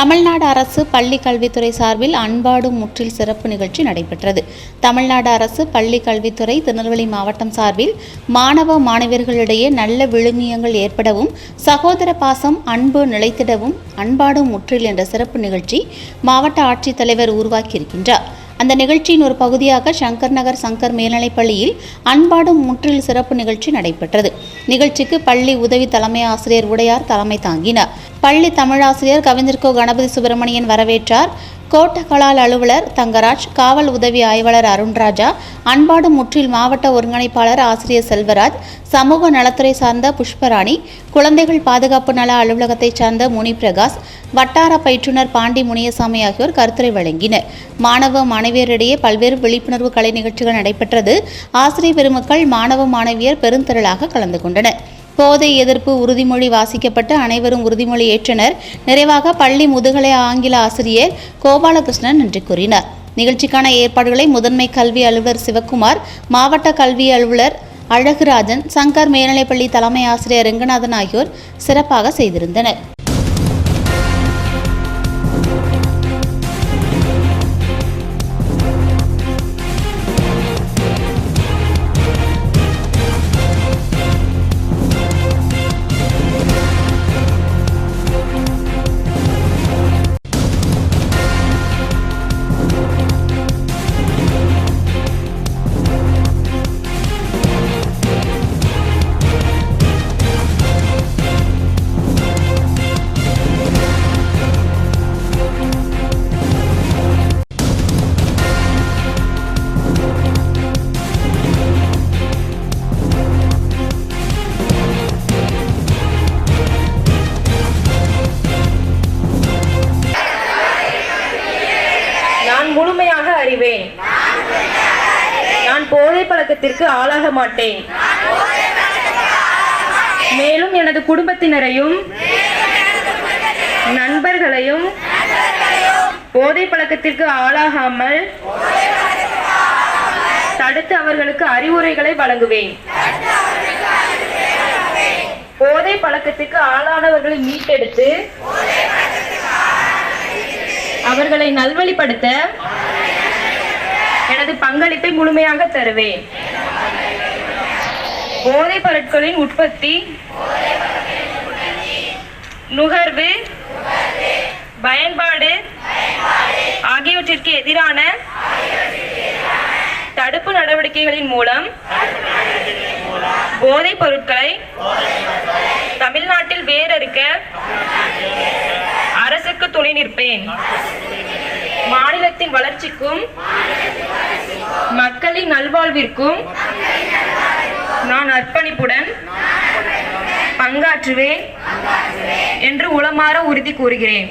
தமிழ்நாடு அரசு பள்ளி கல்வித்துறை சார்பில் அன்பாடும் முற்றில் சிறப்பு நிகழ்ச்சி நடைபெற்றது. தமிழ்நாடு அரசு பள்ளி கல்வித்துறை திருநெல்வேலி மாவட்டம் சார்பில் மாணவ மாணவியர்களிடையே நல்ல விழுமியங்கள் ஏற்படவும் சகோதர பாசம் அன்பு நிலைத்திடவும் அன்பாடும் முற்றில் என்ற சிறப்பு நிகழ்ச்சி மாவட்ட ஆட்சித்தலைவர் உருவாக்கியிருக்கின்றார். அந்த நிகழ்ச்சியின் ஒரு பகுதியாக சங்கர் நகர் சங்கர் மேல்நிலைப்பள்ளியில் அன்பாடும் முற்றில் சிறப்பு நிகழ்ச்சி நடைபெற்றது. நிகழ்ச்சிக்கு பள்ளி உதவி தலைமை ஆசிரியர் உடையார் தலைமை தாங்கினார். பள்ளி தமிழாசிரியர் கவிஞர்கோ கணபதி சுப்பிரமணியன் வரவேற்றார். கோட்ட கலால் அலுவலர் தங்கராஜ், காவல் உதவி ஆய்வாளர் அருண்ராஜா, அன்பாடு முற்றில் மாவட்ட ஒருங்கிணைப்பாளர் ஆசிரியர் செல்வராஜ், சமூக நலத்துறை சார்ந்த புஷ்பராணி, குழந்தைகள் பாதுகாப்பு நல அலுவலகத்தை சார்ந்த முனி பிரகாஷ், வட்டார பயிற்றுனர் பாண்டி முனியசாமி ஆகியோர் கருத்துரை வழங்கினர். மாணவ மாணவியரிடையே பல்வேறு விழிப்புணர்வு கலை நிகழ்ச்சிகள் நடைபெற்றது. ஆசிரியர் பெருமக்கள் மாணவ மாணவியர் பெருந்திரளாக கலந்து கொண்டனர். போதை எதிர்ப்பு உறுதிமொழி வாசிக்கப்பட்டு அனைவரும் உறுதிமொழி ஏற்றனர். நிறைவாக பள்ளி முதுகலை ஆங்கில ஆசிரியர் கோபாலகிருஷ்ணன் நன்றி கூறினார். நிகழ்ச்சிக்கான ஏற்பாடுகளை முதன்மை கல்வி அலுவலர் சிவக்குமார், மாவட்ட கல்வி அலுவலர் அழகுராஜன், சங்கர் மேல்நிலைப்பள்ளி தலைமை ஆசிரியர் ரெங்கநாதன் ஆகியோர் சிறப்பாக செய்திருந்தனர். முழுமையாக அறிவேன். நான் போதை பழக்கத்திற்கு ஆளாக மாட்டேன். மேலும் எனது குடும்பத்தினரையும் நண்பர்களையும் போதை பழக்கத்திற்கு ஆளாகாமல் தடுத்து அவர்களுக்கு அறிவுரைகளை வழங்குவேன். போதை பழக்கத்திற்கு ஆளானவர்களை மீட்டெடுத்து அவர்களை நல்வழிப்படுத்த எனது பங்களிப்பை முழுமையாக தருவேன். போதைப் பொருட்களின் உற்பத்தி, நுகர்வு, பயன்பாடு ஆகியவற்றிற்கு எதிரான தடுப்பு நடவடிக்கைகளின் மூலம் போதைப் பொருட்களை தமிழ்நாட்டில் வேரறுக்க அரசுக்கு துணை நிற்பேன். மாநிலத்தின் வளர்ச்சிக்கும் மக்களின் நல்வாழ்விற்கும் நான் அர்ப்பணிப்புடன் பங்காற்றுவேன் என்று உளமாற உறுதி கூறுகிறேன்.